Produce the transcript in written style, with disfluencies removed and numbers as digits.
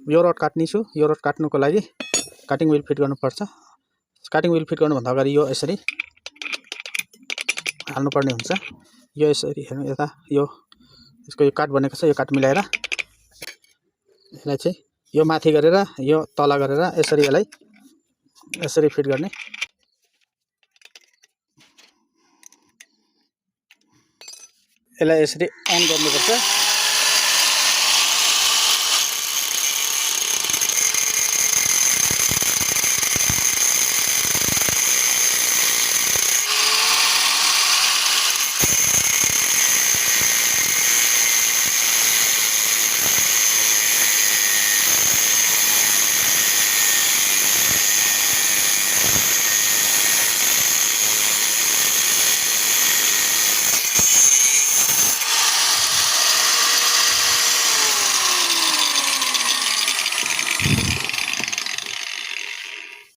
यो रड काट्ने छु। यो रड काट्नुको लागि काटिङ व्हिल फिट गर्नुपर्छ। काटिङ व्हिल फिट गर्नुभन्दा अगाडि यो यसरी हाल्नुपर्ने हुन्छ। यो यसरी हेर्नु यता यो यसको यो काट बनेको छ, यो काट मिलाएर यसलाई चाहिँ यो माथि गरेर यो तल गरेर यसरी यसलाई यसरी फिट गर्ने। यसलाई यसरी अन गर्नुपर्छ।